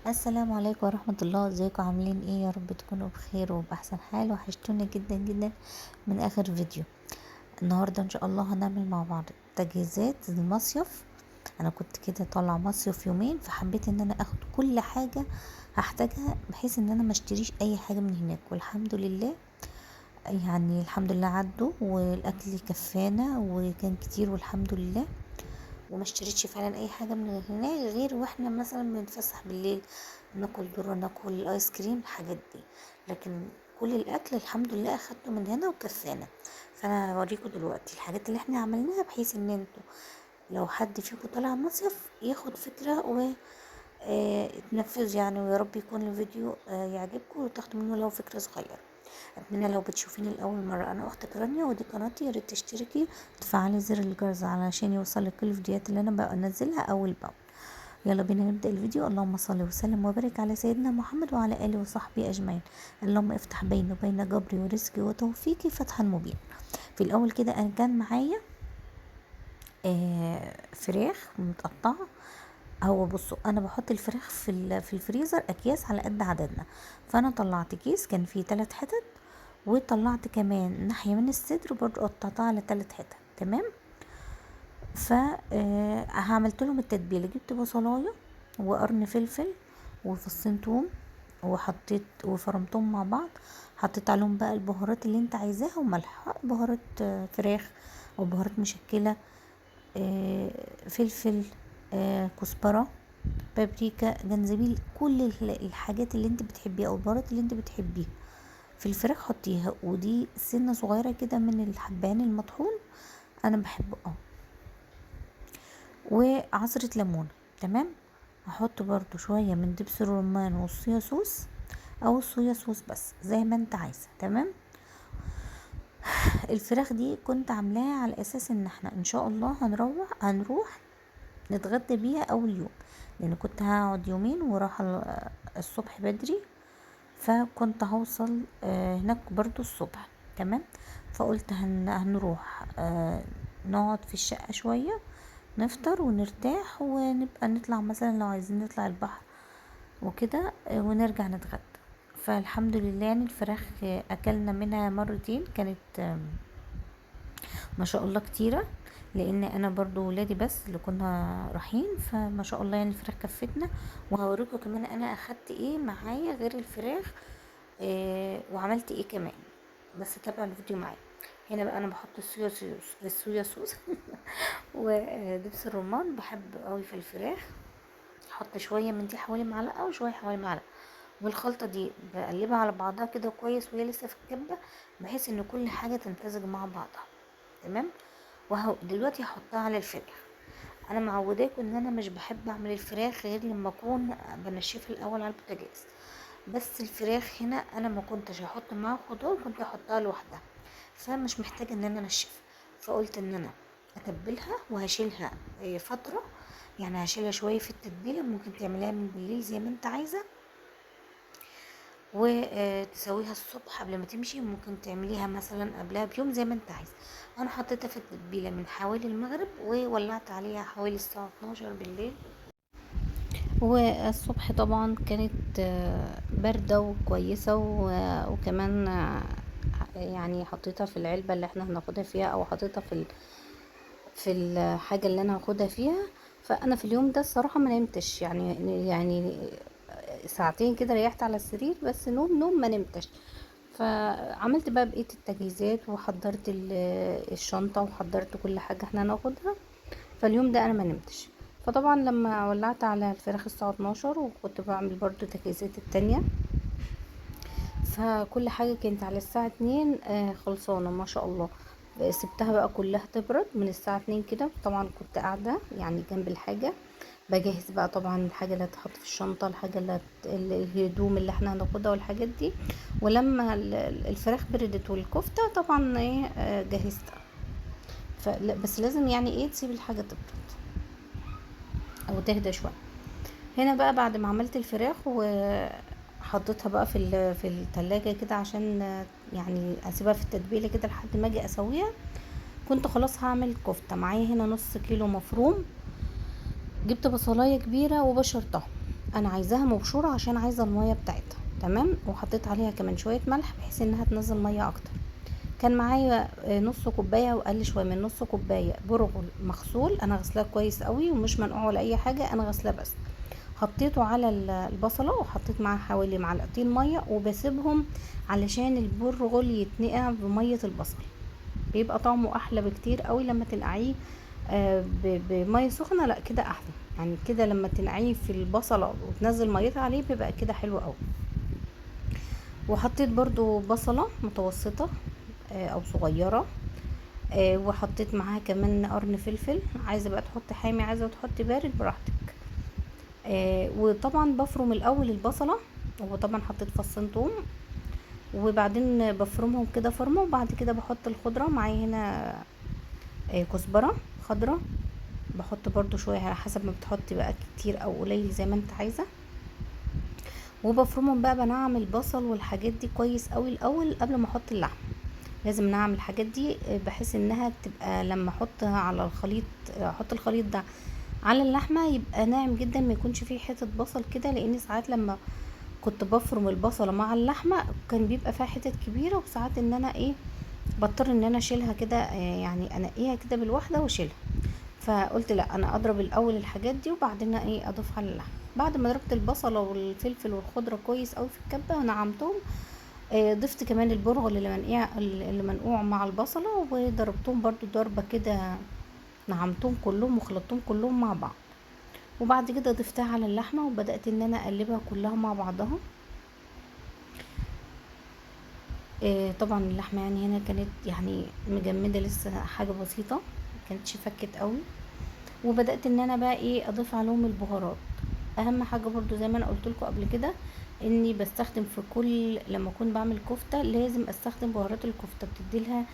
السلام عليكم ورحمة الله. ازيكم عاملين ايه؟ يا رب تكونوا بخير وبأحسن حال. وحشتونا جدا جدا من اخر فيديو. النهاردة ان شاء الله هنعمل مع بعض تجهيزات المصيف. انا كنت كده طالعة مصيف يومين، فحبيت ان انا اخد كل حاجة هحتاجها بحيث ان انا ما اشتريش اي حاجة من هناك، والحمد لله يعني الحمد لله عدوا والاكل كفانا وكان كتير والحمد لله. وما اشتريتش فعلا اي حاجه من هناك غير واحنا مثلا بنتفسح بالليل، ناكل ذره، ناكل ايس كريم، الحاجات دي. لكن كل الاكل الحمد لله اخدته من هنا وكفانا. فانا هوريكم دلوقتي الحاجات اللي احنا عملناها بحيث ان انتوا لو حد فيكم طالع مصيف ياخد فكره و تنفذ يعني. ويا رب يكون الفيديو يعجبكم وتاخدوا منه لو فكره صغيره. اتمنى لو بتشوفيني لاول مره، انا اختك رانيا ودي قناتي، يا ريت تشتركي وتفعلي زر الجرس علشان يوصلك كل الفيديوهات اللي انا بنزلها اول باول. يلا بينا نبدا الفيديو. اللهم صل وسلم وبارك على سيدنا محمد وعلى اله وصحبه اجمعين. اللهم افتح بيني وبين جبري ورزقي وتوفيقي فتحا مبين. في الاول كده انا كان معايا فراخ متقطعه. هو بصوا انا بحط الفراخ في الفريزر اكياس على قد عددنا. فانا طلعت كيس كان فيه 3 حتت، وطلعت كمان ناحية من الصدر برضو قطعتها على 3 حتت. تمام. عملت لهم التتبيله. جبت بصلايه وقرن فلفل وفصين توم، وحطيت وفرمتهم مع بعض. حطيت عليهم بقى البهارات اللي انت عايزاها وملح، بهارات فراخ او بهارات مشكله، فلفل، كزبره، بابريكا، جنزبيل، كل الحاجات اللي انت بتحبيها او البهارات اللي انت بتحبيها في الفراخ حطيها. ودي سنه صغيره كده من الحبان المطحون، انا بحبه وعصره ليمون. تمام. هحط برضو شويه من دبس الرمان والصويا صوص او الصويا صوص بس زي ما انت عايزه. تمام. الفراخ دي كنت عاملاها على اساس ان احنا ان شاء الله هنروح نتغدى بيها اول يوم، لان كنت هقعد يومين وراح الصبح بدري، فكنت هوصل هناك برضو الصبح. تمام. فقلت هنروح نقعد في الشقة شوية، نفطر ونرتاح ونبقى نطلع مثلا لو عايزين نطلع البحر وكده ونرجع نتغدى. فالحمد لله يعني الفراخ اكلنا منها مرتين، كانت ما شاء الله كتيرة، لان انا برضو ولادي بس اللي كنا رايحين، فما شاء الله يعني الفراخ كفتنا. وهوريكم كمان انا اخدت ايه معايا غير الفراخ وعملت ايه كمان، بس تابعوا الفيديو معايا. هنا بقى انا بحط الصويا صوص ودبس الرمان، بحب قوي في الفراخ احط شويه من دي حوالي معلقه وشويه حوالي معلقه، والخلطه دي بقلبها على بعضها كده كويس وهي لسه في الكبه، بحيث ان كل حاجه تمتزج مع بعضها. تمام. وهو دلوقتي هحطها على الفراخ. انا معوداكم ان انا مش بحب اعمل الفراخ غير لما اكون بنشفها الاول على البوتاجاز. بس الفراخ هنا انا ما كنتش هحط معاها خضار، كنت هحطها لوحدها، فمش محتاجه ان انا انشفها. فقلت ان انا اتبلها وهشيلها فتره، يعني هشيلها شويه في التتبيله. ممكن تعمليها من بالليل زي ما انت عايزه وتسويها الصبح قبل ما تمشي، ممكن تعمليها مثلا قبلها بيوم زي ما انت عايز. انا حطيتها في التتبيله من حوالي المغرب وولعت عليها حوالي الساعه 12 بالليل. والصبح طبعا كانت باردة وكويسة وكمان يعني حطيتها في العلبة اللي احنا هناخدها فيها، او حطيتها في الحاجة اللي انا هاخدها فيها. فانا في اليوم ده الصراحة ما نمتش، يعني ساعتين كده ريحت على السرير، بس نوم ما نمتش. فعملت بقى بقية التجهيزات وحضرت الشنطة وحضرت كل حاجة احنا هناخدها. فاليوم ده انا ما نمتش. فطبعا لما ولعت على الفراخ الساعة 12 وكنت بعمل برضو تجهيزات التانية، فكل حاجة كانت على الساعة 2 خلصانة ما شاء الله. سبتها بقى كلها تبرد من الساعة 2 كده. طبعا كنت قاعدة يعني جنب الحاجة بجهز بقى طبعا الحاجة اللي هتحط في الشنطة، الحاجة الهدوم اللي احنا هناخدها والحاجات دي. ولما الفراخ بردت والكفتة طبعا ايه جهزتها. بس لازم يعني ايه تسيب الحاجة تبرد او تهدى شوية. هنا بقى بعد ما عملت الفراخ وحطيتها بقى في التلاجة كده عشان يعني اسيبها في التتبيله كده لحد ما اجي اسويها. كنت خلاص هعمل كفته. معايا هنا نص كيلو مفروم. جبت بصلايه كبيره وبشرتها. انا عايزاها مبشوره عشان عايزه الميه بتاعتها تمام. وحطيت عليها كمان شويه ملح بحيث انها تنزل ميه اكتر. كان معايا نص كوبايه واقل شويه من نص كوبايه برغل مغسول، انا غسلاه كويس قوي ومش منقوع ولا اي حاجه، انا غسلاه بس. حطيته على البصله وحطيت معاه حوالي معلقتين ميه وبسيبهم علشان البرغل يتنقع بميه البصل، بيبقى طعمه احلى بكتير قوي لما تنقعيه بميه سخنه. لا كده احلى، يعني كده لما تنقعيه في البصله وتنزل ميتها عليه بيبقى كده حلو قوي. وحطيت برضو بصله متوسطه او صغيره، وحطيت معاها كمان قرن فلفل، عايزه بقى تحط حامي عايزه تحط بارد براحتك. وطبعا بفرم الاول البصله، وطبعا حطيت فصين توم وبعدين بفرمهم كده فرمه، وبعد كده بحط الخضره معايا هنا كزبره خضره، بحط برضو شويه على حسب ما بتحطي بقى كتير او قليل زي ما انت عايزه. وبفرمهم بقى، بنعم البصل والحاجات دي كويس قوي الاول قبل ما احط اللحم. لازم نعمل الحاجات دي بحيث انها تبقى لما احطها على الخليط، احط الخليط ده على اللحمه يبقى ناعم جدا، ما يكونش فيه حته بصل كده، لان ساعات لما كنت بفرم البصله مع اللحمه كان بيبقى فيها حتت كبيره، وساعات ان انا بضطر ان انا اشيلها كده، يعني انقيها كده بالواحده واشيلها. فقلت لا، انا اضرب الاول الحاجات دي وبعدين اضيفها على اللحمه. بعد ما ضربت البصله والفلفل والخضره كويس قوي في الكبه ونعمتهم، ضفت كمان البرغل اللي منقوع مع البصله وضربتهم برضو ضربه كده، نعمتهم كلهم وخلطتهم كلهم مع بعض. وبعد كده ضفتها على اللحمه وبدات ان انا اقلبها كلها مع بعضها. طبعا اللحمه يعني هنا كانت يعني مجمده لسه حاجه بسيطه، مكانتش فكت قوي. وبدات ان انا بقى اضيف عليهم البهارات. اهم حاجه برضو زي ما انا قلت لكم قبل كده، اني بستخدم في كل لما اكون بعمل كفته لازم استخدم بهارات الكفته، بتديلها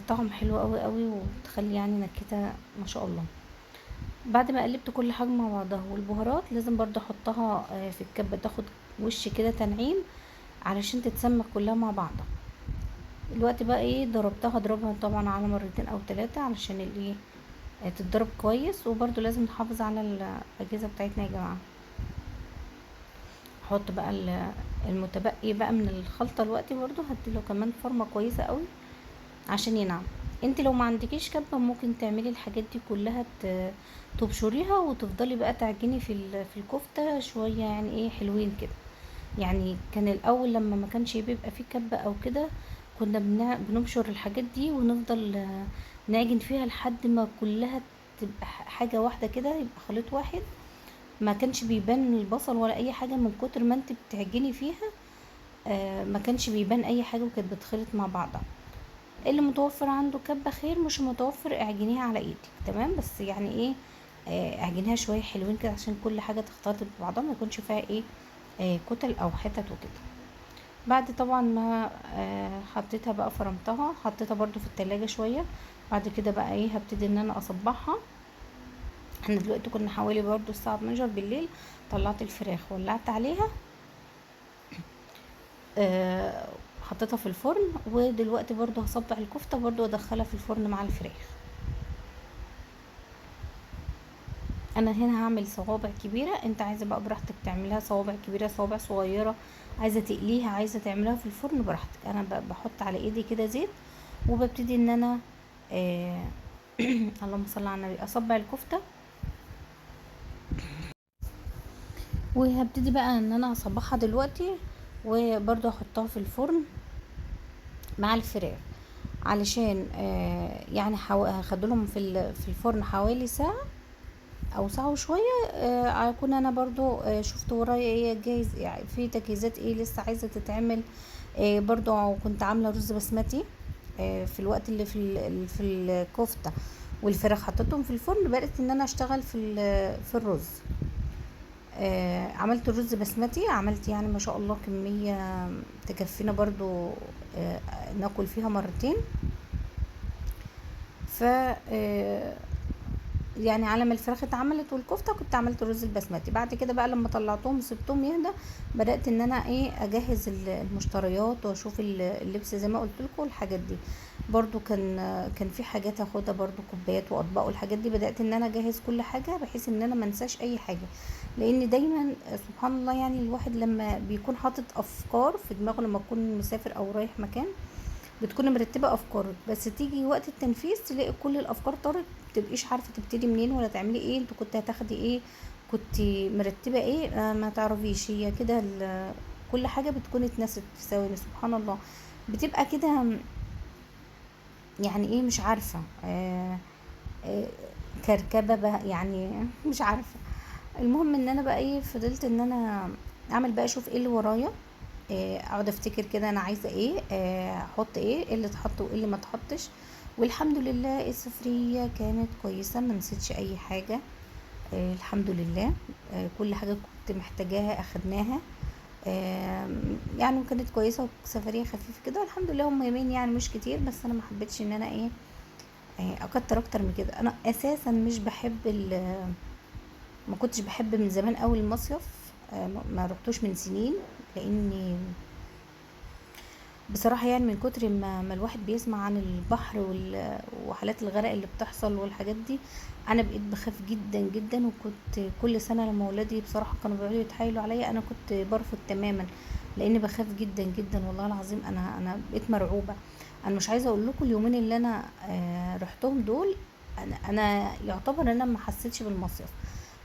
طعم حلو قوي قوي وتخلي يعني نكهتها ما شاء الله. بعد ما قلبت كل حاجه مع بعضها والبهارات لازم برضو احطها في الكبه تاخد وش كده تنعيم علشان تتسمك كلها مع بعضها. الوقت بقى ضربتها، اضربها طبعا على مرتين او ثلاثة علشان تتضرب كويس. وبرضو لازم نحافظ على الاجهزه بتاعتنا يا جماعه. احط بقى المتبقي بقى من الخلطه دلوقتي برضو هديله كمان فرمه كويسه قوي عشان ينعم. انت لو ما عندكيش كبه ممكن تعملي الحاجات دي كلها تبشريها وتفضلي بقى تعجني في الكفته شويه، يعني حلوين كده. يعني كان الاول لما ما كانش بيبقى فيه كبه او كده كنا بنبشر الحاجات دي ونفضل نعجن فيها لحد ما كلها تبقى حاجه واحده كده، يبقى خليط واحد، ما كانش بيبان البصل ولا اي حاجه من كتر ما انت بتعجني فيها. ما كانش بيبان اي حاجه وكانت بتخلط مع بعضها. اللي متوفر عنده كبه خير، مش متوفر اعجنيها على ايدك تمام، بس يعني اعجنيها شويه حلوين كده عشان كل حاجه تختلط ببعضها، ما يكونش فيها كتل او حتت وكده. بعد طبعا ما حطيتها بقى فرمتها، حطيتها برضو في التلاجة شويه. بعد كده بقى هبتدي ان انا اصبعها. احنا دلوقتي كنا حوالي برضو الساعه 12 بالليل. طلعت الفراخ ولعت عليها، آه حطيتها في الفرن. ودلوقتي برضو هصبع الكفتة برضو وادخلها في الفرن مع الفراخ. انا هنا هعمل صوابع كبيرة، انت عايزة بقى براحتك تعملها صوابع كبيرة صوابع صغيرة، عايزة تقليها عايزة تعملها في الفرن براحتك. انا بحط على ايدي كده زيت وببتدي ان انا آه اللهم صل على النبي، اصبع الكفتة. وهبتدي بقى ان انا اصبعها دلوقتي وبرضو احطها في الفرن مع الفراخ، علشان يعني هخدلهم في الفرن حوالي ساعة او ساعة وشوية. اكون انا برضو شفت ورايا جاهز، يعني في تجهيزات لسه عايزة تتعمل. برضو كنت عاملة رز بسمتي في الوقت اللي في الكفتة والفراخ حطيتهم في الفرن، بدأت ان انا اشتغل في الرز. عملت الرز بسمتي، عملت يعني ما شاء الله كمية تكفينا برضو ناكل فيها مرتين. ف يعني على ما الفراخ اتعملت والكفته كنت عملت الرز البسمتي. بعد كده بقى لما طلعتهم وسبتهم يهدى بدات ان انا ايه اجهز المشتريات واشوف اللبس زي ما قلت لكم الحاجات دي. برضو كان في حاجات هاخدها برضو، كوبايات واطباق والحاجات دي، بدات ان انا اجهز كل حاجه بحيث ان انا ما انساش اي حاجه. لان دايما سبحان الله يعني الواحد لما بيكون حاطط افكار في دماغه لما يكون مسافر او رايح مكان بتكون مرتبة افكارك، بس تيجي وقت التنفيذ تلاقي كل الافكار طارت، متبقيش عارفة تبتدي منين ولا تعملي ايه. انت كنت هتاخدي ايه، كنت مرتبة ايه، ما تعرفيش. هي كده كل حاجة بتكون اتنست في ثواني سبحان الله. بتبقى كده يعني ايه مش عارفة آه كركبة بقى يعني مش عارفة. المهم ان انا بقى ايه فضلت ان انا اعمل بقى اشوف ايه اللي ورايا، اقعد افتكر كده انا عايزه ايه، احط ايه اللي اتحط وايه اللي ما اتحطش. والحمد لله السفريه كانت كويسه، ما نسيتش اي حاجه. الحمد لله. كل حاجه كنت محتاجاها اخدناها. يعني كانت كويسه وسفريه خفيفه كده الحمد لله. هم يومين يعني مش كتير، بس انا ما حبيتش ان انا ايه اكتر اكتر من كده. انا اساسا مش بحب ما كنتش بحب من زمان قوي المصيف. ما رحتوش من سنين، لاني بصراحة يعني من كتر ما الواحد بيسمع عن البحر وحالات الغرق اللي بتحصل والحاجات دي، انا بقيت بخاف جدا جدا. وكنت كل سنة لما ولادي بصراحة كانوا بيقعدوا يتحايلوا عليا انا كنت برفض تماما، لاني بخاف جدا جدا والله العظيم. انا بقيت مرعوبة. انا مش عايزة اقول لكم اليومين اللي انا رحتهم دول، انا يعتبر انا ما حسيتش بالمصيف.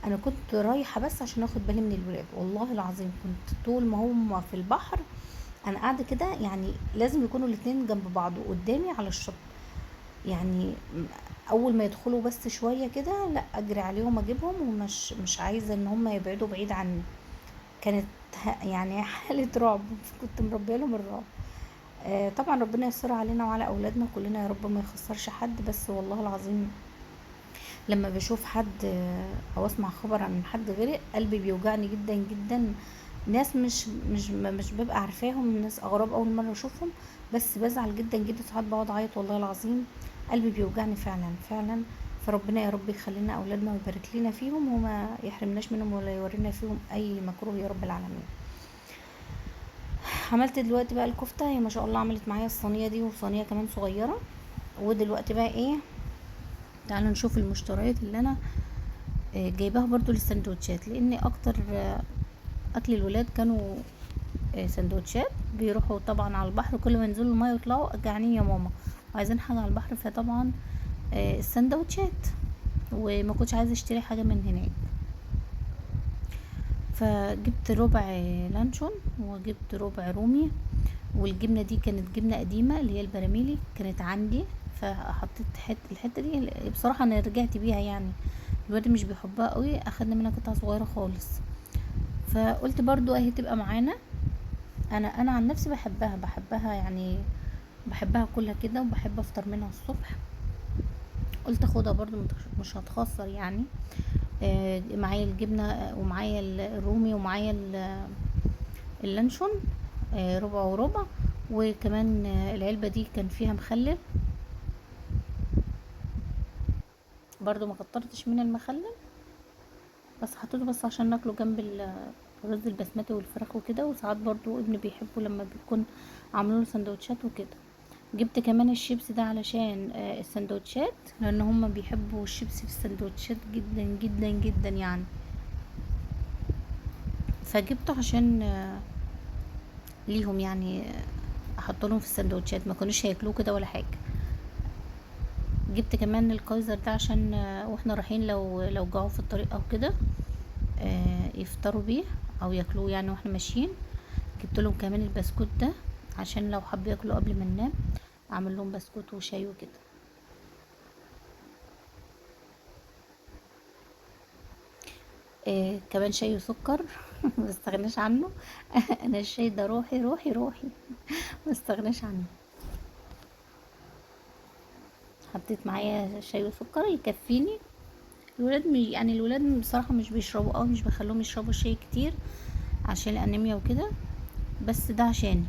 انا كنت رايحة بس عشان اخد بالي من الولاد، والله العظيم كنت طول ما هم في البحر انا قاعده كده يعني لازم يكونوا الاتنين جنب بعض وقدامي على الشط. يعني اول ما يدخلوا بس شويه كده لا اجري عليهم اجيبهم، ومش مش عايزه ان هم يبعدوا بعيد عني. كانت يعني حاله رعب كنت مربيه لهم الرعب. طبعا ربنا يستر علينا وعلى اولادنا كلنا يا رب ما يخسرش حد. بس والله العظيم لما بشوف حد او اسمع خبر عن حد غرق قلبي بيوجعني جدا جدا. ناس مش ببقى عارفاهم، ناس اغراب اول مره اشوفهم، بس بزعل جدا جدا. ساعات بقعد اعيط والله العظيم، قلبي بيوجعني فعلا فعلا. فربنا يا رب يخلينا اولادنا ويبارك لنا فيهم وما يحرمناش منهم ولا يورينا فيهم اي مكروه يا رب العالمين. عملت دلوقتي بقى الكفته، هي ما شاء الله عملت معايا الصينيه دي وصينيه كمان صغيره. ودلوقتي بقى ايه، تعالوا نشوف المشتريات اللي انا جايباها برضو للسندوتشات. لان اكتر اكل الولاد كانوا سندوتشات. بيروحوا طبعا على البحر كل ما ينزلوا الميه يطلعوا جعانين يا ماما وعايزين حاجه على البحر، فطبعا السندوتشات. وما كنتش عايزه اشتري حاجه من هناك، فجبت ربع لانشون وجبت ربع رومي. والجبنه دي كانت جبنه قديمه اللي هي البراميلي كانت عندي، فحطيت الحته دي بصراحه انا رجعت بيها يعني. الواد مش بيحبها قوي، اخدنا منها قطعه صغيره خالص. فقلت برضو اهي تبقى معانا. انا عن نفسي بحبها يعني، بحبها كلها كده وبحب افطر منها الصبح. قلت اخدها برضو مش هتخسر يعني. معايا الجبنة ومعايا الرومي ومعايا اللانشون، ربع وربع. وكمان العلبة دي كان فيها مخلل، برضو ما كترتش من المخلل، بس حطيته بس عشان ناكله جنب الرز البسمتي والفراخ وكده. وساعات برضو ابني بيحبه لما بيكون عاملين له سندوتشات وكده. جبت كمان الشيبس ده علشان السندوتشات، لان هما بيحبوا الشيبس في السندوتشات جدا جدا جدا يعني. فجبته عشان ليهم يعني، احط لهم في السندوتشات، ما كانوش هياكلوه كده ولا حاجه. جبت كمان الكايزر ده عشان واحنا رايحين لو جاعوا في الطريق او كده يفطروا بيه او ياكلوه يعني واحنا ماشيين. جبت لهم كمان البسكوت ده عشان لو حبوا ياكلوا قبل ما ننام، اعمل لهم بسكوت وشاي وكده. كمان شاي وسكر ما استغناش عنه انا الشاي ده روحي روحي روحي ما استغناش عنه. حطيت معايا شاي وسكر يكفيني. الولاد يعني الولاد بصراحة مش بيشربوا قوي، مش بخليهم يشربوا شاي كتير عشان الانيميا وكده، بس ده عشاني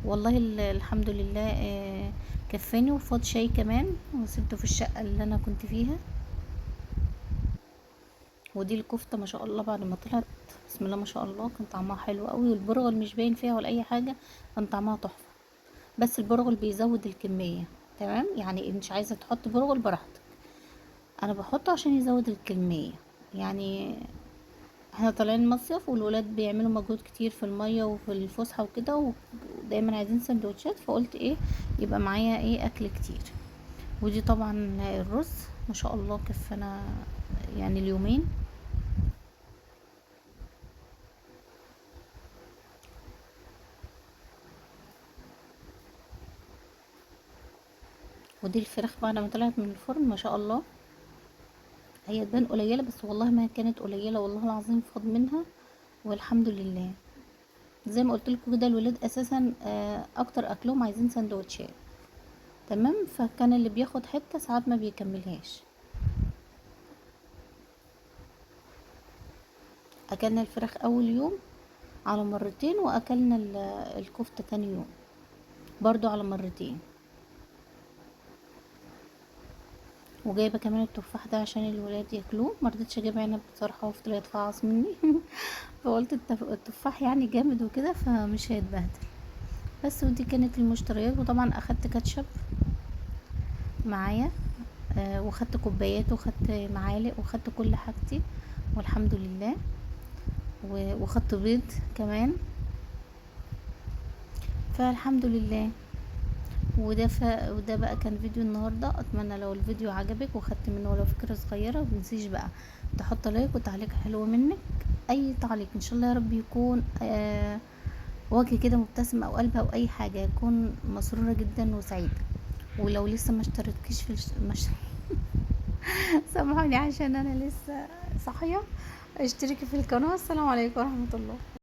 والله الحمد لله. كفاني وفاض شاي كمان وسبته في الشقة اللي انا كنت فيها. ودي الكفتة ما شاء الله بعد ما طلعت بسم الله ما شاء الله كان طعمها حلو قوي، والبرغل مش باين فيها ولا اي حاجة، كان طعمها تحفة. بس البرغل بيزود الكمية. تمام، يعني مش عايزة تحط برغل براحتك، انا بحطه عشان يزود الكمية. يعني احنا طالعين مصيف والولاد بيعملوا مجهود كتير في المية وفي الفسحة وكده، ودايما عايزين سندوتشات، فقلت ايه يبقى معايا ايه اكل كتير. ودي طبعا الرز ما شاء الله كفانا يعني اليومين. ودي الفراخ بعد ما طلعت من الفرن ما شاء الله، هي تبان قليلة بس والله ما كانت قليلة، والله العظيم فاض منها والحمد لله. زي ما قلت لكم كده الولاد اساسا اكتر اكلهم عايزين سندوتشات. تمام، فكان اللي بياخد حتة ساعات ما بيكملهاش. اكلنا الفراخ اول يوم على مرتين، واكلنا الكفتة تاني يوم برضو على مرتين. وجايبه كمان التفاح ده عشان الولاد ياكلوه، مرضتش اجيب عنب بصراحه وفضل يتفعص مني فقلت التفاح يعني جامد وكده فمش هيتبهدل. بس ودي كانت المشتريات. وطبعا اخدت كاتشب معايا، واخدت كوبايات واخدت معالق واخدت كل حاجتي والحمد لله. واخدت بيض كمان، فالحمد لله. وده بقى كان فيديو النهارده. اتمنى لو الفيديو عجبك وخدت منه ولو فكره صغيره، متنسيش بقى تحط لايك وتعليق حلو منك. اي تعليق ان شاء الله يا رب يكون وجه كده مبتسم او قلب او اي حاجه، يكون مسروره جدا وسعيده. ولو لسه ما اشتركتيش في سامحوني عشان انا لسه صاحيه، اشتركي في القناه. السلام عليكم ورحمه الله.